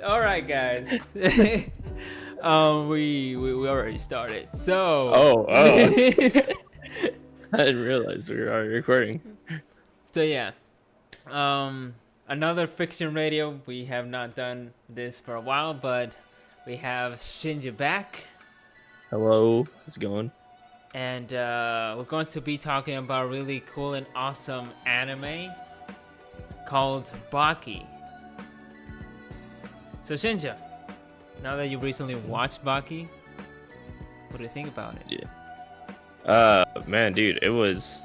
All right, guys. We already started. So. Oh. I didn't realize we were already recording. So yeah. Another Fyxshion radio. We have not done this for a while, but we have Shinja back. Hello, how's it going? And we're going to be talking about a really cool and awesome anime called BAKI. So Shinja, now that you recently watched BAKI, what do you think about it? Yeah. Man, dude, it was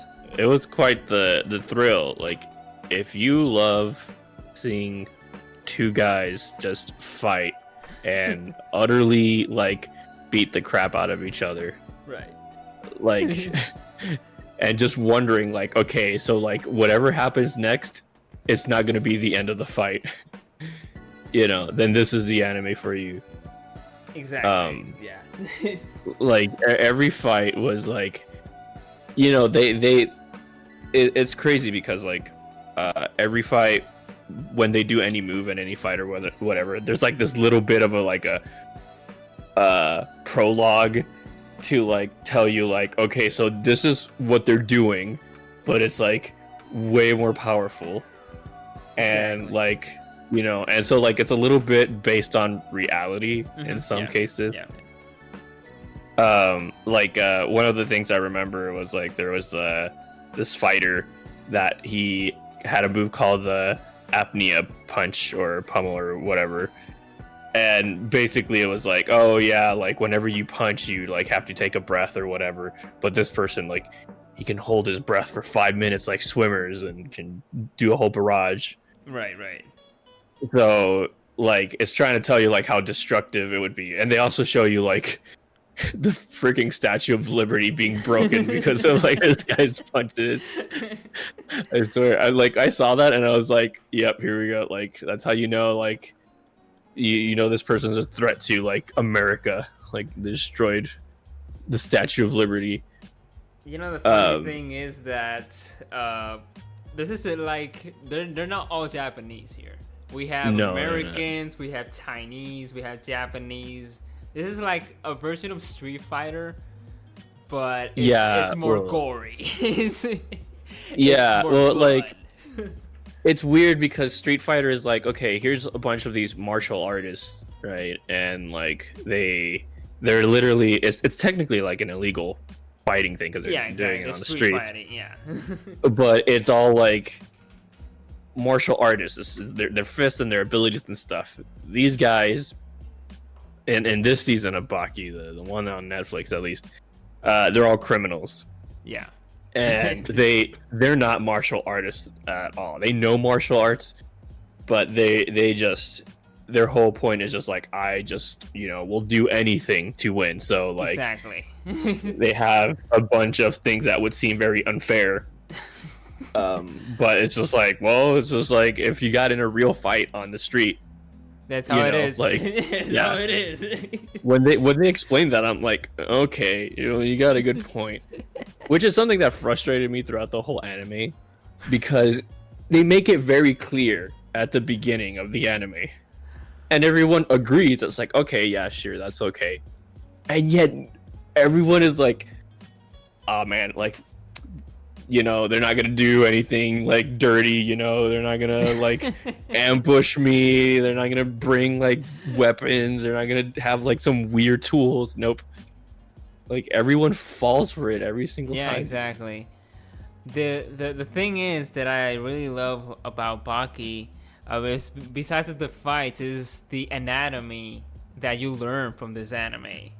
quite the thrill. Like, if you love seeing two guys just fight and utterly like beat the crap out of each other, right? Like, and just wondering, like, okay, so like whatever happens next, it's not gonna be the end of the fight. Then this is the anime for you. Exactly. Yeah. Like every fight was like, it's crazy because like every fight, when they do any move in any fight or whatever, there's like this little bit of a prologue to like tell you like, okay, so this is what they're doing, but it's like way more powerful. And exactly. like, and so like it's a little bit based on reality in some cases. Yeah. One of the things I remember was like there was this fighter that he had a move called the apnea punch or pummel or whatever, and basically it was like, oh yeah, like whenever you punch you like have to take a breath or whatever, but this person like he can hold his breath for 5 minutes like swimmers and can do a whole barrage. Right. So like it's trying to tell you like how destructive it would be, and they also show you like the freaking Statue of Liberty being broken because of like this guy's punches. I swear, I saw that and I was like, "Yep, here we go." Like that's how you know, like you know this person's a threat to like America. Like they destroyed the Statue of Liberty. The funny thing is that this isn't like they're not all Japanese here. We have Americans, we have Chinese, we have Japanese. This is like a version of Street Fighter, but it's more gory. it's more like it's weird because Street Fighter is like, okay, here's a bunch of these martial artists, right? And like they're literally it's technically like an illegal fighting thing because they're doing it on the street. Fighting, but it's all like martial artists, their fists and their abilities and stuff. These guys in this season of BAKI, the one on Netflix at least, they're all criminals. Yeah. And they're not martial artists at all. They know martial arts, but they just, their whole point is just like, I just will do anything to win. So like exactly. they have a bunch of things that would seem very unfair. But it's just like, well, it's just like if you got in a real fight on the street, that's how it is. Like, that's how it is. when they explained that, I'm like, okay, you got a good point. Which is something that frustrated me throughout the whole anime, because they make it very clear at the beginning of the anime, and everyone agrees. It's like, okay, yeah, sure, that's okay, and yet everyone is like, oh man, like, they're not gonna do anything like dirty, they're not gonna like ambush me, they're not gonna bring like weapons, they're not gonna have like some weird tools. Nope. Like everyone falls for it every single time. Yeah, exactly. The thing is that I really love about BAKI, is besides the fights, is the anatomy that you learn from this anime.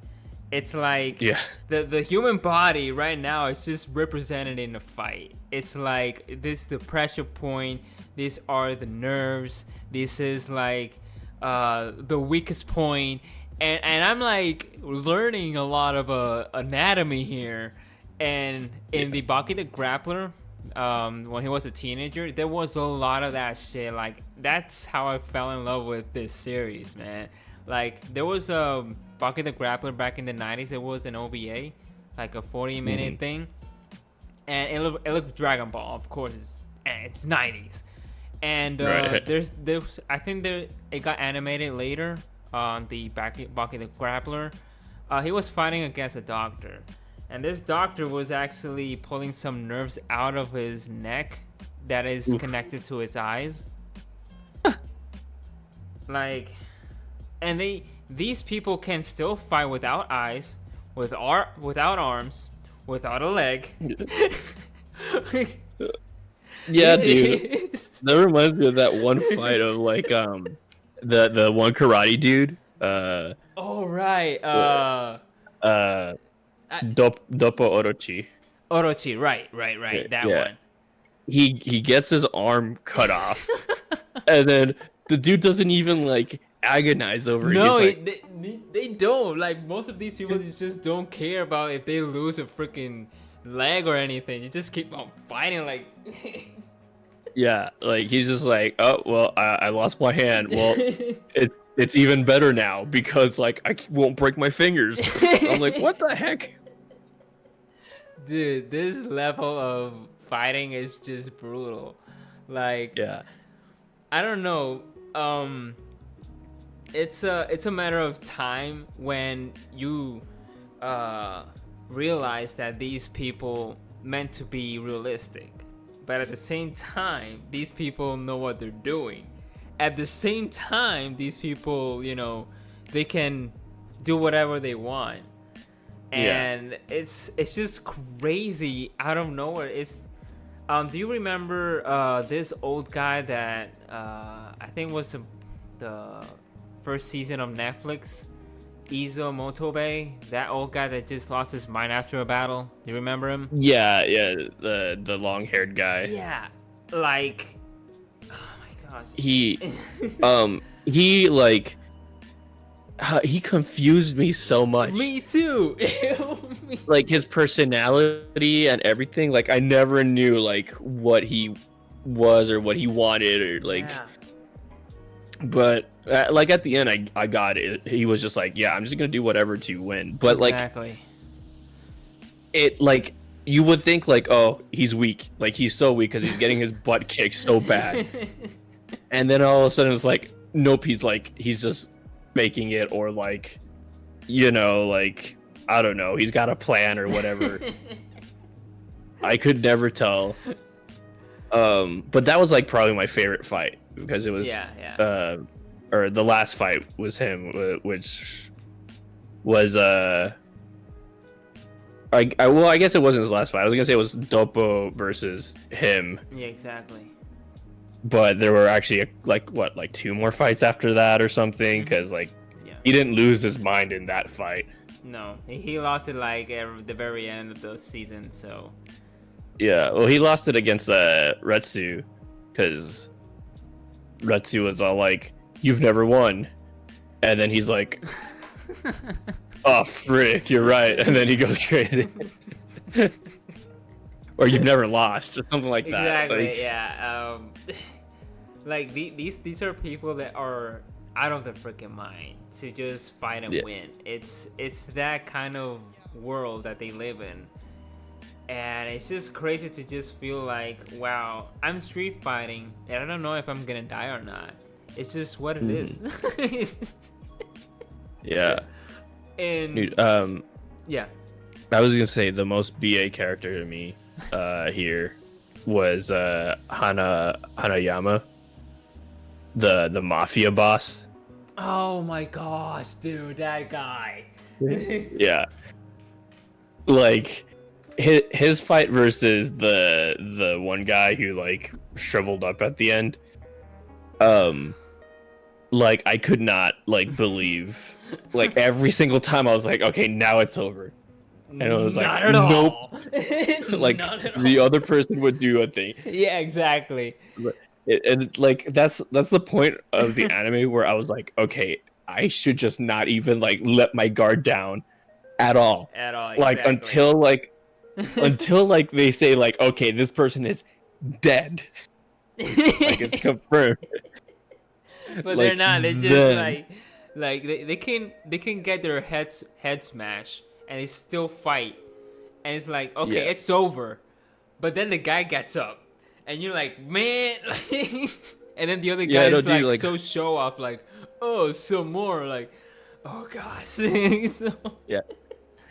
It's like the human body right now is just represented in a fight. It's like this is the pressure point. These are the nerves. This is like the weakest point. And I'm like learning a lot of anatomy here. And in the BAKI the Grappler, when he was a teenager, there was a lot of that shit. Like that's how I fell in love with this series, man. Like there was a BAKI the Grappler back in the 90s. It was an OVA, like a 40-minute thing, and it looked Dragon Ball, of course. It's 90s, And Right. there's I think it got animated later on the Baki the Grappler. He was fighting against a doctor, and this doctor was actually pulling some nerves out of his neck that is connected to his eyes. Like, and these people can still fight without eyes, without arms, without a leg. Yeah, dude. That reminds me of that one fight of like the one karate dude. Oh right. Dopo Orochi. Orochi. Right. That Yeah. one. He gets his arm cut off, and then the dude doesn't even like agonize over it. No, He's like, they don't. Like, most of these people just don't care about if they lose a freaking leg or anything. You just keep on fighting. Like, yeah, like he's just like, oh well, I lost my hand. Well, it's even better now because like I won't break my fingers. I'm like, what the heck? dude, this level of fighting is just brutal. Like, Yeah, I don't know. It's a matter of time when you realize that these people meant to be realistic, but at the same time, these people know what they're doing. At the same time, these people, they can do whatever they want, and it's just crazy out of nowhere. It's do you remember this old guy that I think was the first season of Netflix, Izo Motobe, that old guy that just lost his mind after a battle? Do you remember him? yeah, the long-haired guy. Yeah, like, oh my gosh. He like he confused me so much. Me too. Like his personality and everything. Like I never knew like what he was or what he wanted or like. Yeah. But like at the end, I got it. He was just like, yeah, I'm just gonna do whatever to win. But Exactly. like it, like you would think like, oh, he's weak. Like he's so weak because he's getting his butt kicked so bad. And then all of a sudden it's like, nope, he's just making it, or like, like I don't know, he's got a plan or whatever. I could never tell. But that was like probably my favorite fight because it was or the last fight was him, which was I guess it wasn't his last fight. I was gonna say it was Dopo versus him. Yeah, exactly. But there were actually like two more fights after that or something, because like he didn't lose his mind in that fight. No, he lost it like at the very end of the season. So yeah, well, he lost it against Retsu, because Retsu was all like, "You've never won," and then he's like, "Oh frick, you're right," and then he goes crazy. Or "You've never lost," or something like that. Exactly. Like, yeah. Like these are people that are out of their freaking mind to just fight and win. It's that kind of world that they live in, and it's just crazy to just feel like, wow, I'm street fighting, and I don't know if I'm gonna die or not. It's just what it is. Yeah. And dude, yeah. I was gonna say the most BA character to me here was Hanayama, the mafia boss. Oh my gosh, dude, that guy. Yeah. Like his fight versus the one guy who like shriveled up at the end. Like I could not like believe, like every single time I was like, okay, now it's over. And it was like, not at nope. all. Like the other person would do a thing. Yeah, exactly. And like that's the point of the anime where I was like, okay, I should just not even like let my guard down at all. At all. Like exactly. until like they say like, okay, this person is dead. Like it's confirmed. But like, they're not. They just like they can get their head smashed and they still fight. And it's like, okay, it's over. But then the guy gets up. and you're like, man, and then the other Yeah, guy no, is dude, like like- so show off, like, oh, some more, like, oh gosh. So- Yeah.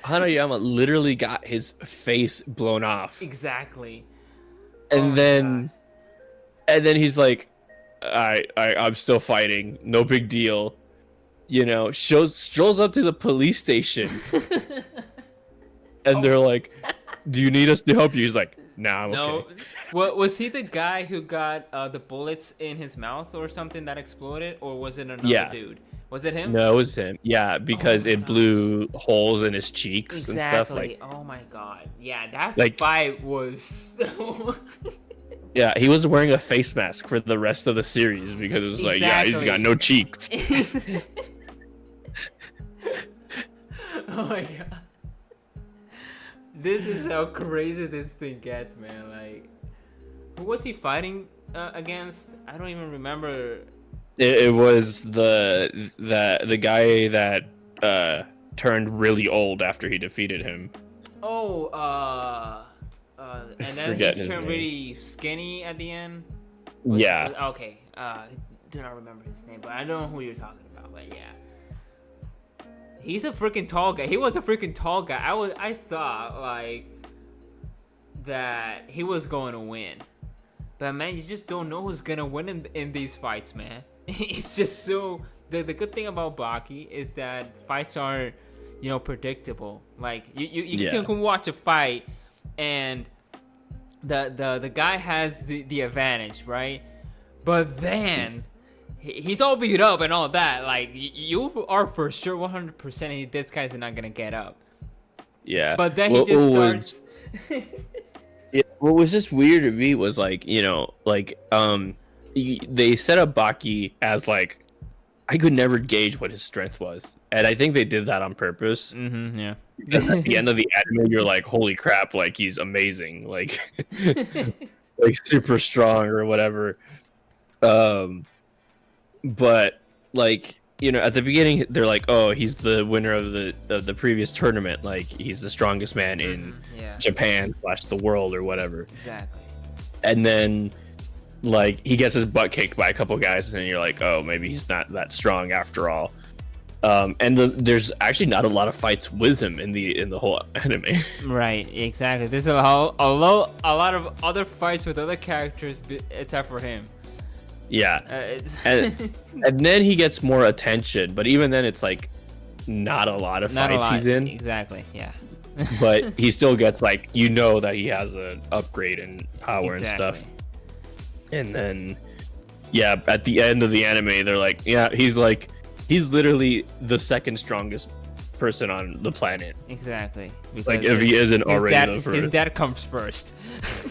Hanayama literally got his face blown off. exactly. And Oh my then gosh. and then he's like, I'm still fighting, no big deal. You know, strolls up to the police station and they're like, do you need us to help you? He's like, nah, I'm No, okay. what was he the guy who got the bullets in his mouth or something that exploded, or was it another Yeah. dude? Was it him? No, it was him. Yeah, because my it gosh. blew holes in his cheeks Exactly. and stuff. Like, oh my god. Yeah, that Like- fight was. yeah, he was wearing a face mask for the rest of the series because it was like, yeah, he's got Exactly. no cheeks. Oh my god. This is how crazy this thing gets, man. Like, who was he fighting against? I don't even remember. It was the guy that turned really old after he defeated him. Oh, and then Forget he his turned name. really skinny at the end. Yeah. Okay. Do not remember his name, but I don't know who you're talking about. But yeah, he's a freaking tall guy. He was a freaking tall guy. I thought like that he was going to win, but man, you just don't know who's gonna win in these fights, man. It's just so. The good thing about Baki is that fights are, predictable. Like you Yeah. can watch a fight, and the guy has the advantage, right? But then he's all beat up and all that. Like you are for sure 100% this guy's not gonna get up. Yeah. But then What he just was- starts. Yeah, what was just weird to me was like, they set up Baki as like, I could never gauge what his strength was, and I think they did that on purpose. Mm-hmm, yeah. Because at the end of the anime, you're like, holy crap, like he's amazing, like like super strong or whatever. But like, at the beginning they're like, oh, he's the winner of the previous tournament, like he's the strongest man in Yeah. Japan / the world or whatever. Exactly. And then like he gets his butt kicked by a couple guys and you're like, oh, maybe he's not that strong after all. And there's actually not a lot of fights with him in the whole anime. Right. Exactly. There's a lot of other fights with other characters except for him. Yeah. It's And then he gets more attention, but even then it's like not a lot of not a fights lot. he's in. Exactly. Yeah. But he still gets like, that he has an upgrade in power and stuff. And then at the end of the anime they're like, yeah, he's literally the second strongest person on the planet. Exactly. Like if he isn't already the his first. dad comes first.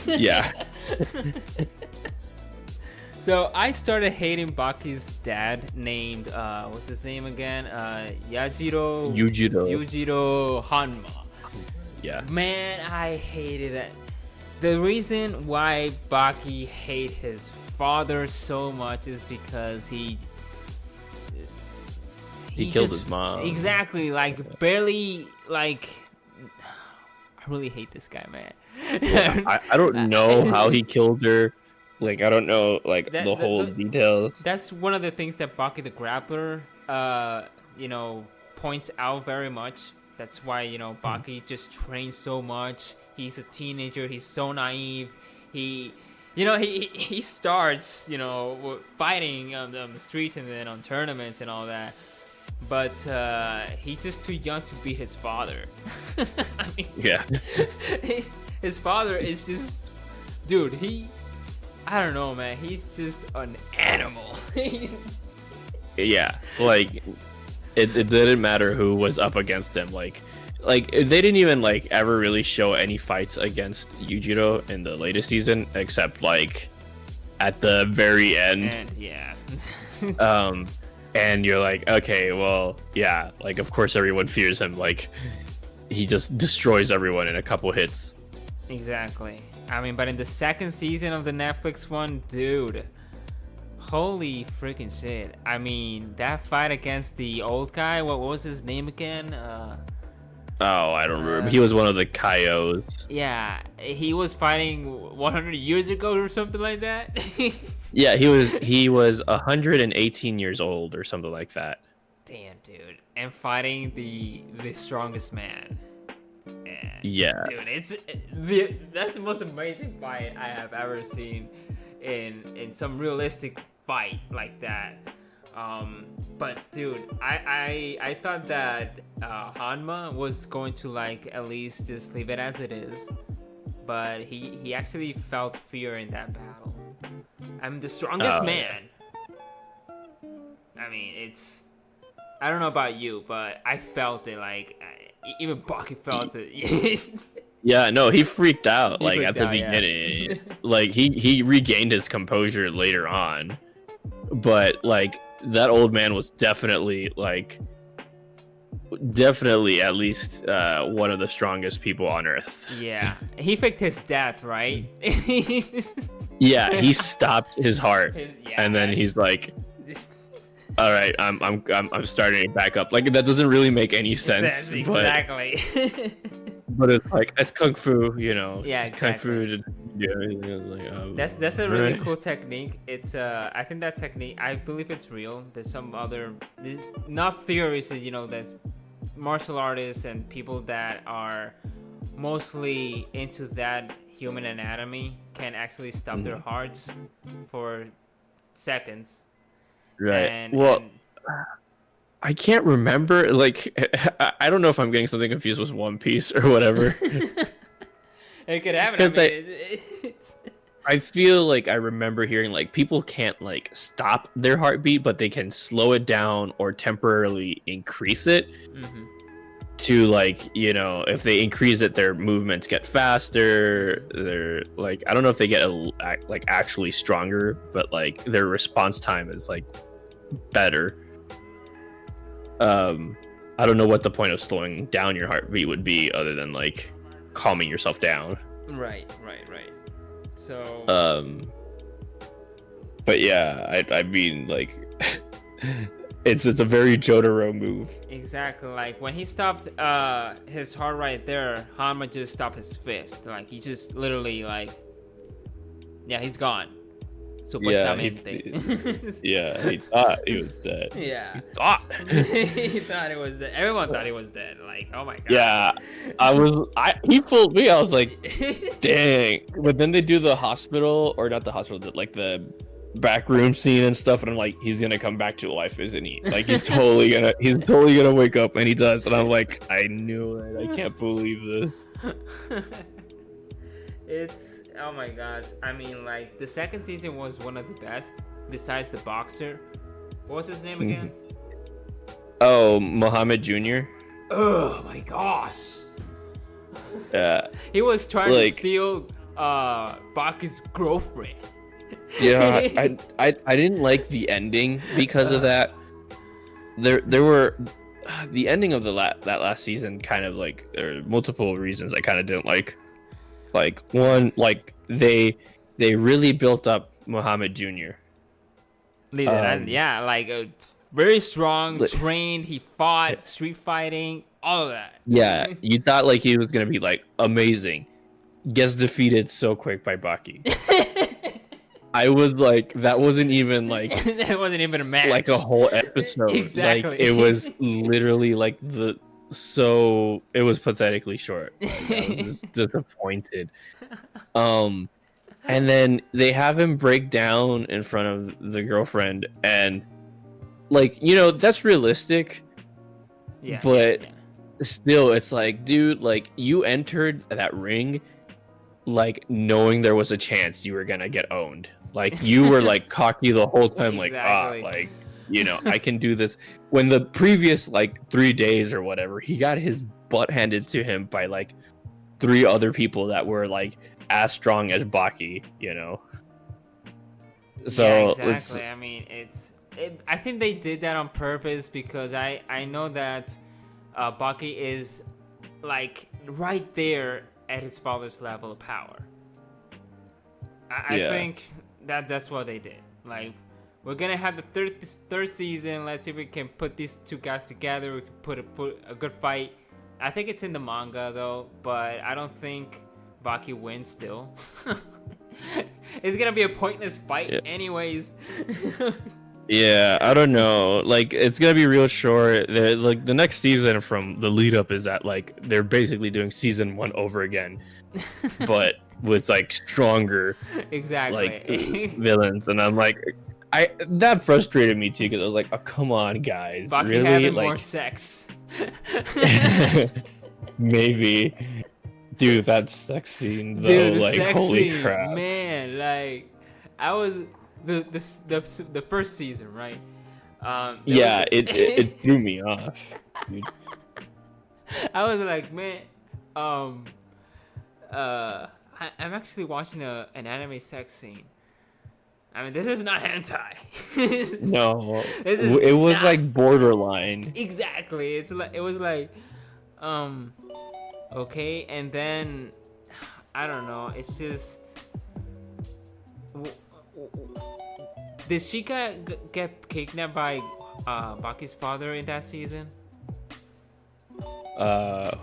Yeah. So I started hating Baki's dad, named what's his name again? Yujiro Hanma. Yeah. Man, I hated it. The reason why Baki hates his father so much is because he killed just- his mom. Exactly, like barely, like I really hate this guy, man. I don't know how he killed her. Like I don't know like That- the whole the- details. That's one of the things that Baki the Grappler, points out very much. That's why, Baki just trains so much. He's a teenager. He's so naive. He starts, fighting on the streets and then on tournaments and all that. But he's just too young to beat his father. I mean, Yeah. his father is just, dude, I don't know, man. He's just an animal. Yeah. Like it didn't matter who was up against him. Like they didn't even like ever really show any fights against Yujiro in the latest season, except like at the very end. And yeah. And you're like, okay, well, yeah, like of course everyone fears him. Like he just destroys everyone in a couple hits. Exactly. I mean, but in the second season of the Netflix one, dude, holy freaking shit. I mean, that fight against the old guy, what was his name again? Oh, I don't remember. He was one of the Kaios. Yeah, he was fighting 100 years ago or something like that. Yeah, he was 118 years old or something like that. Damn, dude, and fighting the strongest man. And, Yeah. dude, that's the most amazing fight I have ever seen in some realistic fight like that. But dude, I thought that Hanma was going to like at least just leave it as it is, but he actually felt fear in that battle. I'm the strongest man. I mean, I don't know about you, but I felt it. Like even Baki felt it. Yeah, no, he freaked out He like freaked at the out, yeah. beginning. Like he regained his composure later on. But like that old man was definitely at least one of the strongest people on earth. Yeah, he faked his death, right? Yeah, he stopped his heart, Yeah, and then he's like, "All right, I'm starting it back up." Like that doesn't really make any sense, exactly. but it's like it's kung fu, you know. Yeah, it's kung exactly. fu. Like, That's a really cool technique. It's I think that technique, I believe it's real. There's some other, not theories, you know, there's martial artists and people that are mostly into that human anatomy can actually stop their hearts for seconds. Right. And, well, I can't remember. Like, I don't know if I'm getting something confused with One Piece or whatever. It could happen. I mean, I feel like I remember hearing like people can't like stop their heartbeat, but they can slow it down or temporarily increase it. To like, you know, if they increase it, their movements get faster. They're like, I don't know if they get like actually stronger, but like their response time is like better. I don't know what the point of slowing down your heartbeat would be other than like calming yourself down. Right. So but yeah, I mean like it's a very Jotaro move. Exactly, like when he stopped his heart right there, Hanma just stopped his fist. Like he just literally like, yeah, he's gone. Supuestamente. Yeah, he thought he was dead. Yeah. He thought. He thought he was dead. Everyone thought he was dead. Like, oh my god. Yeah, he fooled me. I was like, dang. But then they do the hospital, or not the hospital, like the back room scene and stuff, and I'm like, he's gonna come back to life, isn't he? Like he's totally gonna wake up, and he does. And I'm like, I knew it. I can't believe this. It's, oh my gosh. I mean, like the second season was one of the best besides the boxer. What was his name again? Oh, Muhammad Jr. Oh my gosh. Yeah. He was trying to steal Baki's girlfriend. Yeah, I didn't like the ending because of that. There were the ending of that last season kind of like there are multiple reasons I kind of didn't like. Like one, like they really built up Muhammad Jr. Yeah, like very strong, trained. He fought street fighting, all of that. Yeah, you thought like he was gonna be like amazing. Gets defeated so quick by Baki. I was like, that wasn't even like that wasn't even a match. Like a whole episode. Exactly. Like it was literally like it was pathetically short. Like, I was just disappointed. And then they have him break down in front of the girlfriend, and like, you know, that's realistic. Yeah. But still, it's like, dude, like you entered that ring like knowing there was a chance you were gonna get owned. Like you were like cocky the whole time, Exactly. like you know, I can do this. When the previous like 3 days or whatever, he got his butt handed to him by like 3 other people that were like as strong as Baki, you know. So yeah, exactly. I mean, I think they did that on purpose because I know that Baki is like right there at his father's level of power. I think that's what they did. Like, we're gonna have the third season. Let's see if we can put these two guys together. We can put a good fight. I think it's in the manga though, but I don't think Baki wins still. It's gonna be a pointless fight anyways. Yeah, I don't know. Like, it's gonna be real short. Like, the next season from the lead up is that like they're basically doing season 1 over again, but with like stronger Exactly. like villains. And I'm like, that frustrated me too because I was like, oh, come on, guys, Baki really? having Like, more sex. maybe, dude, that sex scene though, Dude, the like, sex holy scene, crap, man! Like, I was the first season, right? Yeah, it threw me off, dude. I was like, man, I'm actually watching an anime sex scene. I mean, this is not hentai. No, This is it was not- like borderline. Exactly. It was like, okay, and then I don't know. It's just, did Shika get kidnapped by Baki's father in that season?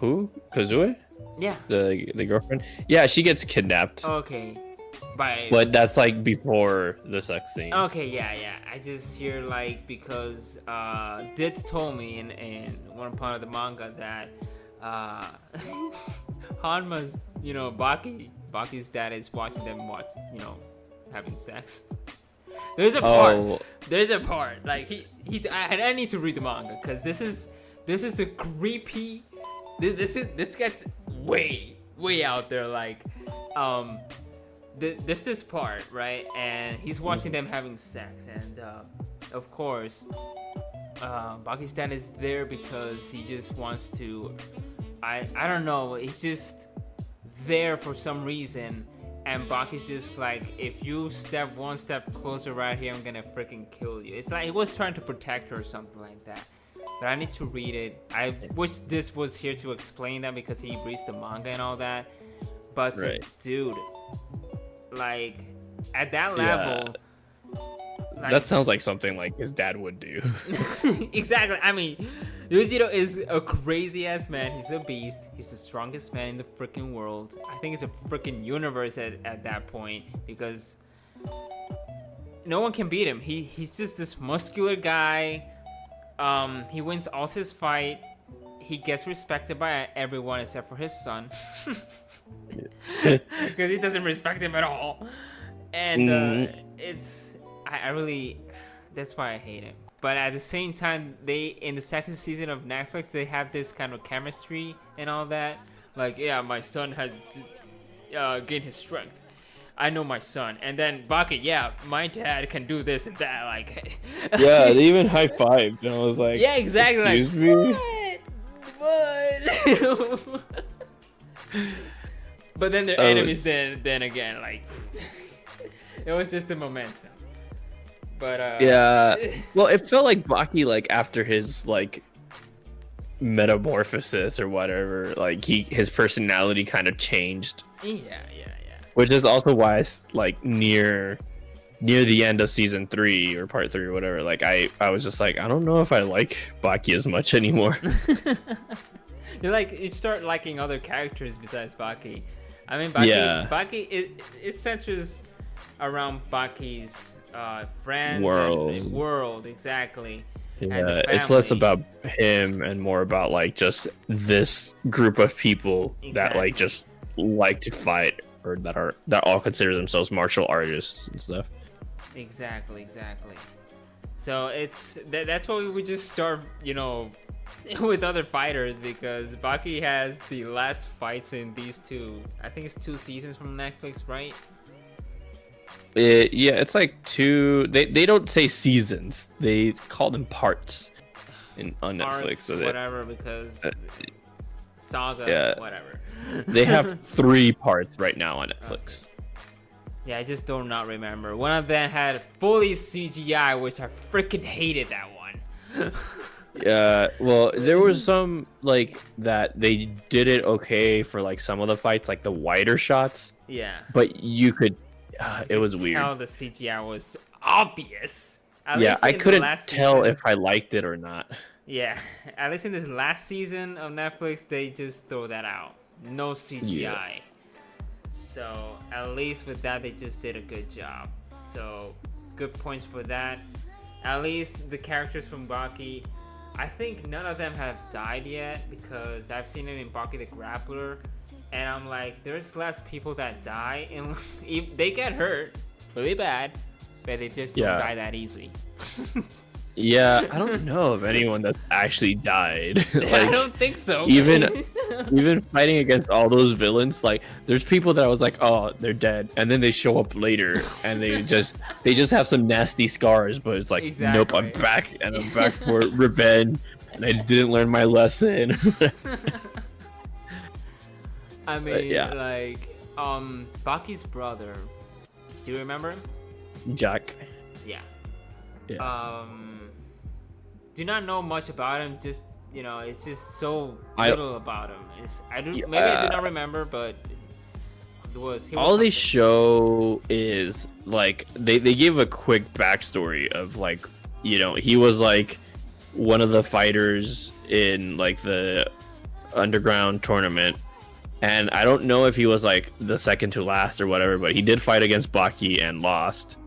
Who? Kazue? Yeah. The girlfriend? Yeah, she gets kidnapped. Okay. By. But that's like before the sex scene. Okay, yeah. I just hear like because Ditz told me in one part of the manga that Hanma's, Baki's dad is watching them having sex. There's a part. Oh. There's a part like I need to read the manga because this is a creepy. This gets way out there. Like, this part, right? And he's watching them having sex, and of course, Baki's dad is there because he just wants to. I don't know. He's just there for some reason, and Baki's just like, if you step one step closer right here, I'm gonna freaking kill you. It's like he was trying to protect her or something like that. But I need to read it. I wish this was here to explain that because he reads the manga and all that. But Right. dude, like at that level, like, That sounds like something like his dad would do. exactly. I mean, Yujiro is a crazy ass man. He's a beast. He's the strongest man in the freaking world. I think it's a freaking universe at that point because no one can beat him. He's just this muscular guy. He wins all his fight. He gets respected by everyone except for his son, because he doesn't respect him at all. And I really, that's why I hate him. But at the same time, in the second season of Netflix, they have this kind of chemistry and all that. Like, yeah, my son had gained his strength. I know my son. And then Baki, yeah, my dad can do this and that. Like, Yeah, they even high fived, and I was like, yeah, exactly. Excuse like, me? What? But then they're enemies. Then again, like, it was just the momentum. But Yeah. Well, it felt like Baki, like, after his like metamorphosis or whatever, like his personality kind of changed. Yeah. Which is also why it's like near the end of season 3 or part 3 or whatever, like I was just like, I don't know if I like Baki as much anymore. You start liking other characters besides Baki. I mean, Baki it centers around Baki's friends and world, exactly. Yeah, it's less about him and more about like just this group of people that like just like to fight, or that all consider themselves martial artists and stuff. Exactly. So that's why we just start, with other fighters, because Baki has the last fights in these two. I think it's 2 seasons from Netflix, right? Yeah, it's like 2. They don't say seasons; they call them parts on Netflix. Parts, So whatever, because saga, yeah. whatever. They have 3 parts right now on Netflix. Okay. Yeah, I just do not remember. One of them had fully CGI, which I freaking hated that one. Yeah, well, there was some like that they did it okay for like some of the fights, like the wider shots. Yeah. But you could, it was weird. Tell the CGI was obvious. Yeah, I couldn't tell if I liked it or not. Yeah, at least in this last season of Netflix, they just throw that out. No CGI. So at least with that, they just did a good job. So good points for that. At least the characters from BAKI, I think none of them have died yet because I've seen it in BAKI the Grappler, and I'm like, there's less people that die, and they get hurt really bad, but they just don't die that easy. Yeah, I don't know of anyone that's actually died. Like, I don't think so. Even fighting against all those villains, like there's people that I was like, oh, they're dead, and then they show up later and they just have some nasty scars, but it's like, nope, I'm back and I'm back for revenge, and I didn't learn my lesson. I mean, like, Baki's brother, do you remember him? Jack. Yeah. Do not know much about him. Just it's just so little about him. I do not remember, but he was all they show is like they gave a quick backstory of like he was like one of the fighters in like the underground tournament, and I don't know if he was like the second to last or whatever, but he did fight against BAKI and lost.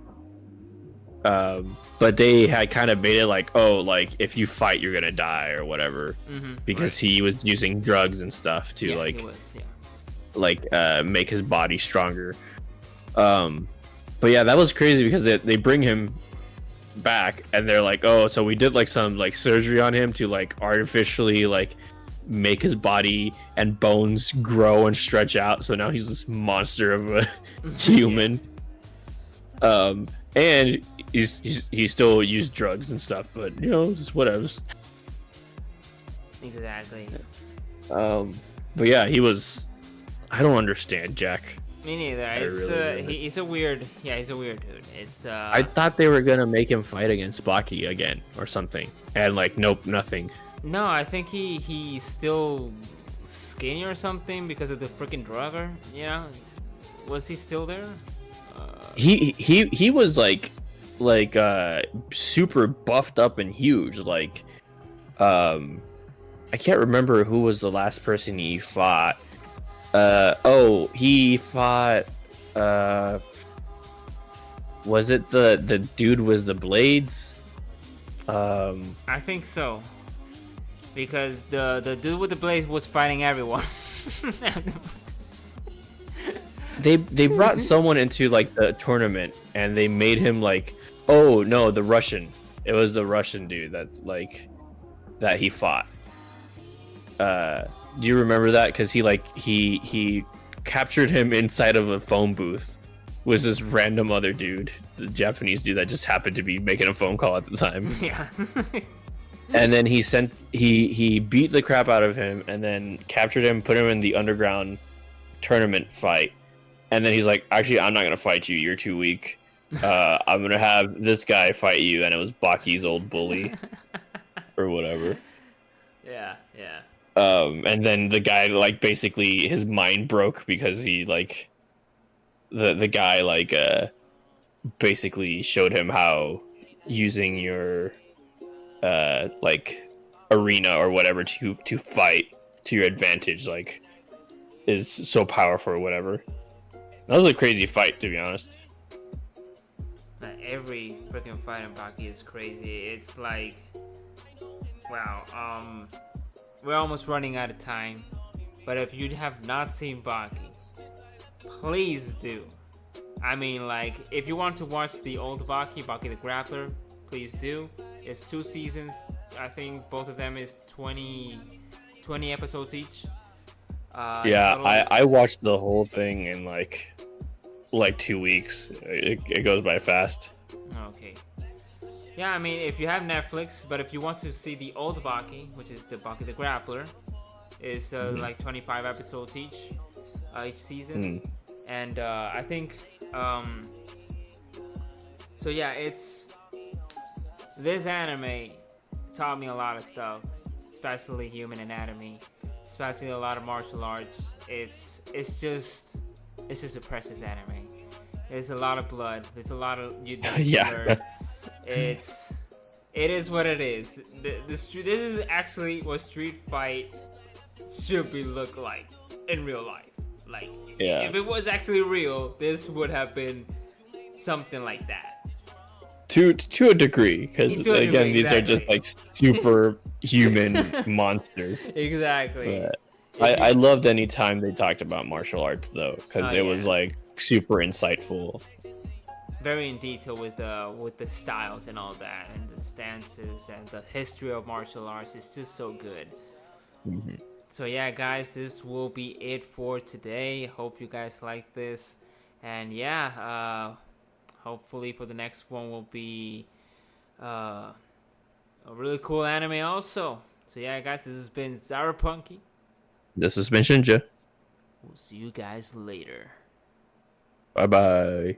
But they had kind of made it like, oh, like if you fight, you're gonna die or whatever, because he was using drugs and stuff to make his body stronger. But yeah, that was crazy because they bring him back and they're like, oh, so we did like some like surgery on him to like artificially like make his body and bones grow and stretch out. So now he's this monster of a human. And he still used drugs and stuff, but just whatevs. Exactly. But yeah, he was. I don't understand Jack. Me neither. He's a weird. Yeah, he's a weird dude. It's. I thought they were gonna make him fight against BAKI again or something, and like, nope, nothing. No, I think he's still skinny or something because of the freaking drugger. Was he still there? He was like super buffed up and huge. Like, I can't remember who was the last person he fought. He fought. Was it the dude with the blades? I think so. Because the dude with the blades was fighting everyone. They brought someone into like the tournament and they made him like, oh no, the Russian. It was the Russian dude that he fought. Do you remember that? Because he captured him inside of a phone booth. Was this random other dude, the Japanese dude that just happened to be making a phone call at the time. Yeah. And then he beat the crap out of him and then captured him, put him in the underground tournament fight. And then he's like, actually, I'm not going to fight you. You're too weak. I'm going to have this guy fight you. And it was BAKI's old bully or whatever. Yeah. And then the guy, like, basically his mind broke because he, like, the guy, like, basically showed him how using your, like, arena or whatever to fight to your advantage, like, is so powerful or whatever. That was a crazy fight, to be honest. Every freaking fight in BAKI is crazy. It's like, wow. We're almost running out of time, but if you have not seen BAKI, please do. I mean, like, if you want to watch the old BAKI the Grappler, please do. It's 2 seasons. I think both of them is 20 episodes each. I watched the whole thing in like 2 weeks. It goes by fast. Okay. Yeah, I mean, if you have Netflix, but if you want to see the old BAKI, which is the BAKI the Grappler, is like 25 episodes each season. And I think so yeah, it's this anime taught me a lot of stuff, especially human anatomy, especially a lot of martial arts. It's just a precious anime. There's a lot of blood. There's a lot of you learn. It's It is what it is. This is actually what Street Fight should be look like in real life. Like, Yeah. if it was actually real, this would have been something like that. To a degree, because To a again, degree, these are just exactly. like super human monsters. Exactly. But I loved any time they talked about martial arts though, because Oh, it was yeah. like super insightful. Very in detail with the styles and all that, and the stances and the history of martial arts. It's just so good. Mhm. So yeah, guys, this will be it for today. Hope you guys like this, and yeah, hopefully for the next one will be a really cool anime also. So yeah, guys, this has been Zyberpunky. This has been Shinja. We'll see you guys later. Bye bye.